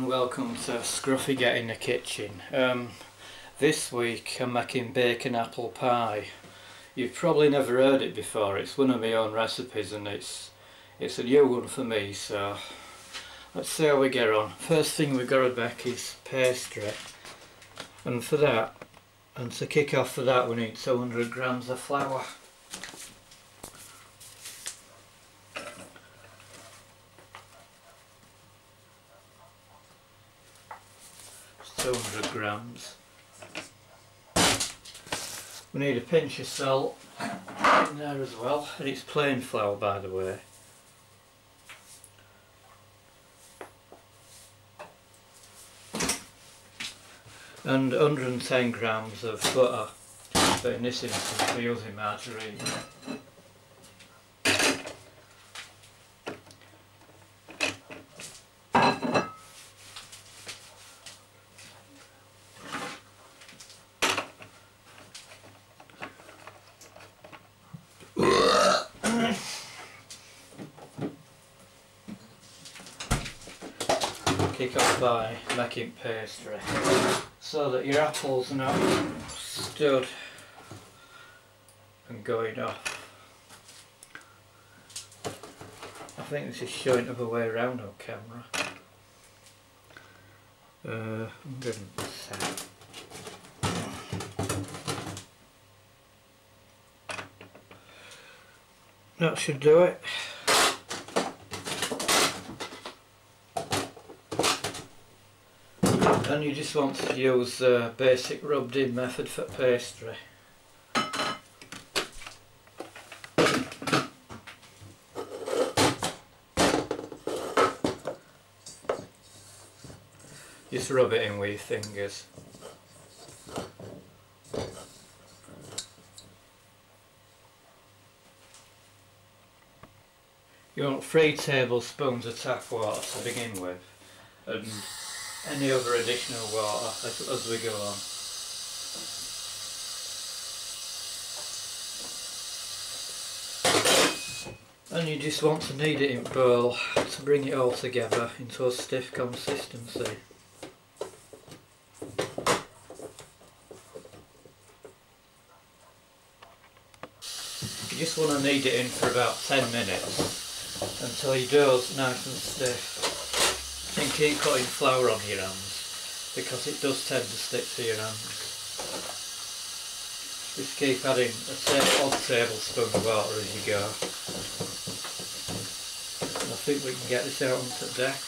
welcome to Scruffy Get in the Kitchen. This week I'm making bacon apple pie. You've probably never heard it before. It's one of my own recipes and it's a new one for me, so let's see how we get on. First thing we've got to make is pastry, and for that, and to kick off for that, we need 200 grams of flour. 200 grams. We need a pinch of salt in there as well, and it's plain flour, by the way. And 110 grams of butter, but in this instance we're using margarine. Kick off by making pastry so that your apples are not stood and going off. I think this is showing the other way around on camera. 100%. That should do it. And you just want to use the basic rubbed in method for pastry. Just rub it in with your fingers. You want 3 tablespoons of tap water to begin with, and any other additional water as we go on. And you just want to knead it in a bowl to bring it all together into a stiff consistency. You just want to knead it in for about 10 minutes until your dough's nice and stiff. And keep putting flour on your hands because it does tend to stick to your hands. Just keep adding a odd tablespoon of water as you go. And I think we can get this out onto the deck.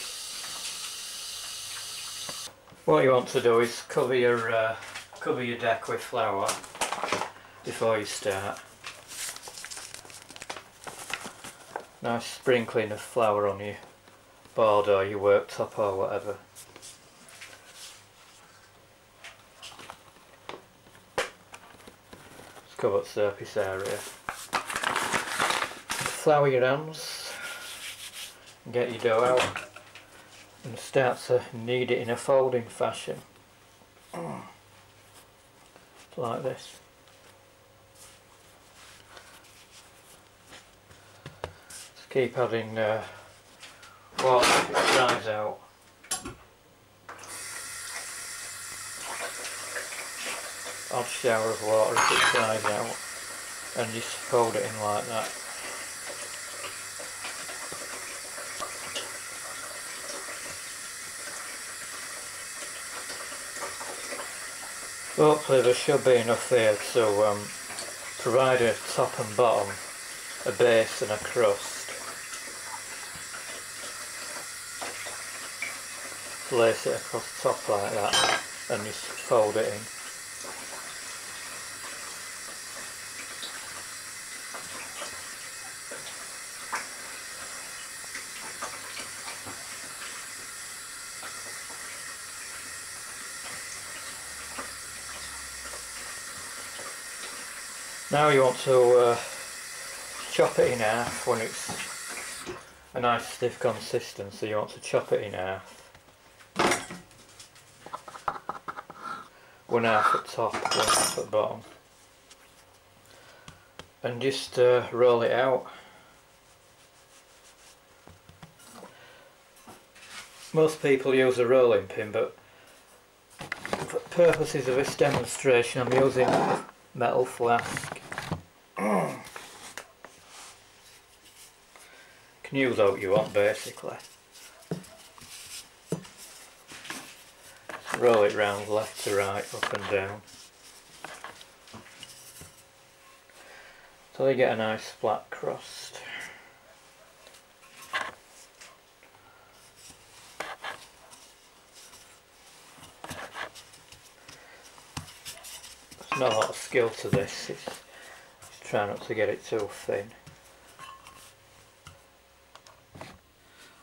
What you want to do is cover your deck with flour before you start. Nice sprinkling of flour on you board or your worktop or whatever. Just cover the surface area. Flour your hands and get your dough out and start to knead it in a folding fashion. Like this. Just keep adding water if it dries out. Odd shower of water if it dries out, and just fold it in like that. Hopefully there should be enough there to provide a top and bottom, a base and a crust. Lace it across the top like that and just fold it in. Now you want to chop it in half when it's a nice stiff consistency. You want to chop it in half. 1 half at top, 1 half at bottom, and just roll it out. Most people use a rolling pin, but for purposes of this demonstration I'm using a metal flask. Can use what you want basically. Roll it round left to right, up and down, so you get a nice flat crust. There's not a lot of skill to this, just try not to get it too thin.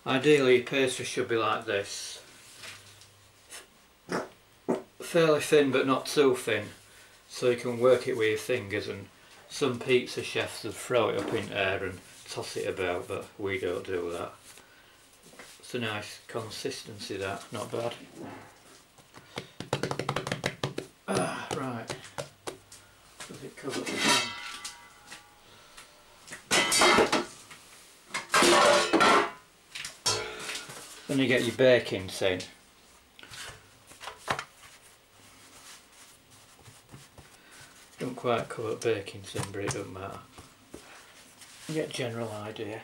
Ideally pastry should be like this. Fairly thin but not too thin, so you can work it with your fingers, and some pizza chefs would throw it up in air and toss it about, but we don't do that. It's a nice consistency, that, not bad. Right, does it cover the pan? Then you get your baking tin. Don't quite cover the baking tin, but it doesn't matter. You get a general idea.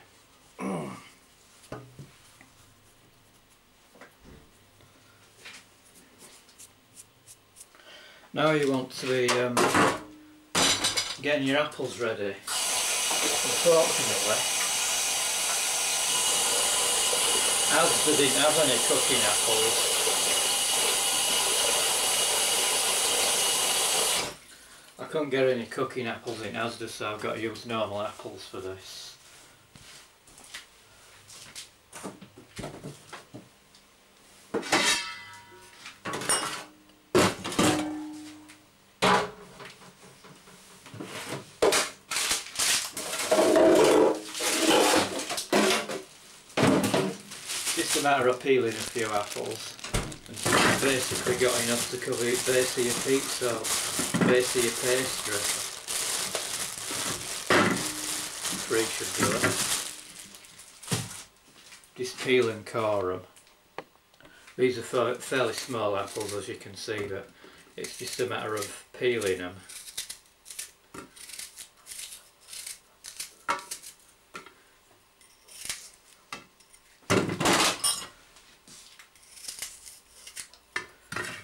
Now you want to be getting your apples ready. Unfortunately, as they didn't have any cooking apples, I couldn't get any cooking apples in Asda, so I've got to use normal apples for this. Just a matter of peeling a few apples, and so you've basically got enough to cover the base of your pizza, or base of your pastry. 3 should do it. Just peel and core them. These are fairly small apples, as you can see, but it's just a matter of peeling them.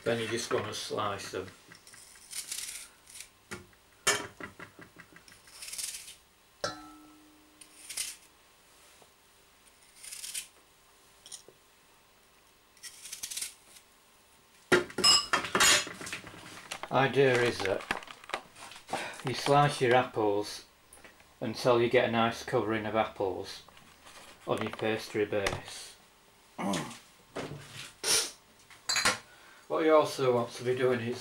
Then you just want to slice them. Idea is that you slice your apples until you get a nice covering of apples on your pastry base. What you also want to be doing is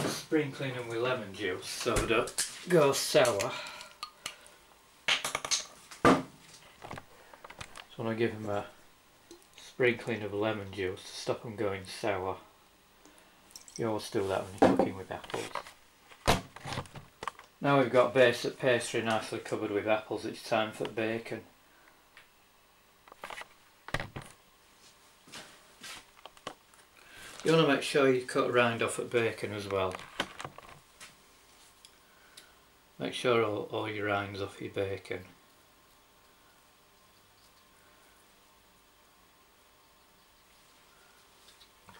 sprinkling them with lemon juice so they don't go sour. So want to give them a sprinkling of lemon juice to stop them going sour. You always do that when you're cooking with apples. Now we've got basic pastry nicely covered with apples, it's time for bacon. You want to make sure you cut rind off at bacon as well. Make sure all your rind's off your bacon.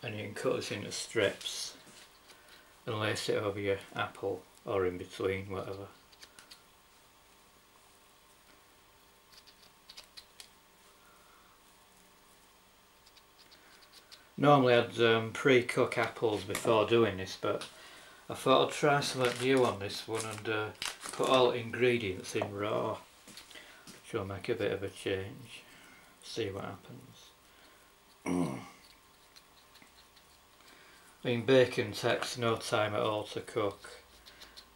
And you can cut this into strips and lace it over your apple or in between, whatever. Normally I'd pre-cook apples before doing this, but I thought I'd try something new on this one and put all the ingredients in raw, which will make a bit of a change. See what happens. I mean, bacon takes no time at all to cook,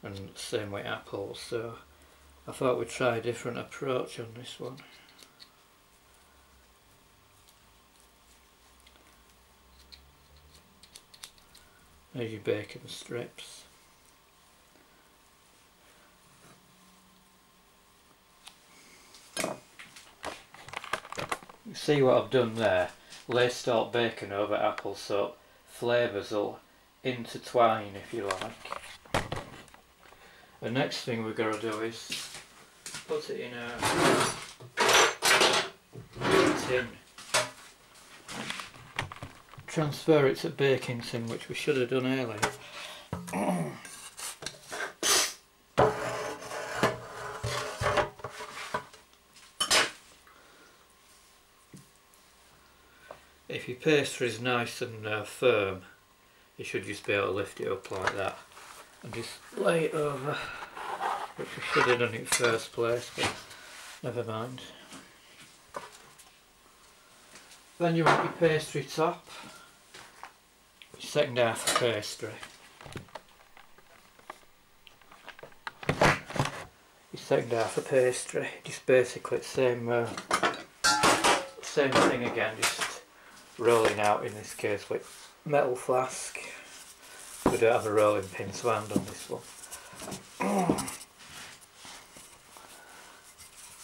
and same with apples, so I thought we'd try a different approach on this one. There's your bacon strips. You see what I've done there? lay salt bacon over apple so flavours will intertwine, if you like. The next thing we're going to do is put it in a tin. Transfer it to baking tin, which we should have done earlier. If your pastry is nice and firm, you should just be able to lift it up like that and just lay it over, which we should have done in the first place, but never mind. Then you want your pastry top, your second half of pastry. Your second half of pastry, just basically the same thing again, just rolling out, in this case with metal flask. We don't have a rolling pin to hand on this one.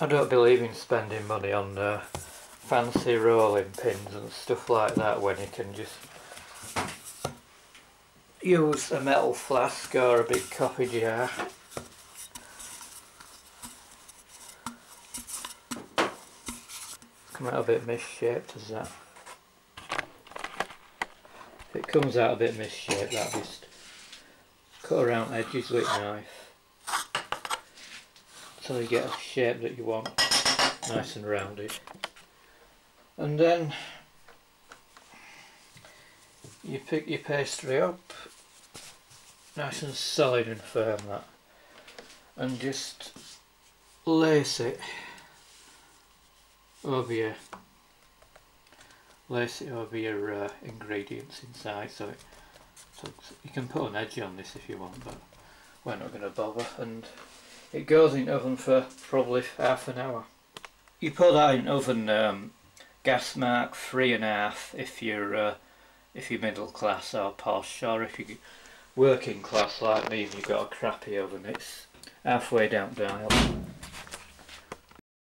I don't believe in spending money on fancy rolling pins and stuff like that when you can just use a metal flask or a big coffee jar. Come out a bit misshaped as that. If it comes out a bit misshaped, that just cut around edges with a knife until you get a shape that you want, nice and rounded. And then you pick your pastry up, nice and solid and firm that, and just lace it over your ingredients inside, so you can put an edge on this if you want, but we're not going to bother. And it goes in oven for probably half an hour. You put that in oven gas mark 3.5 if you're middle class or posh, or if you're working class like me and you've got a crappy oven, it's halfway down dial.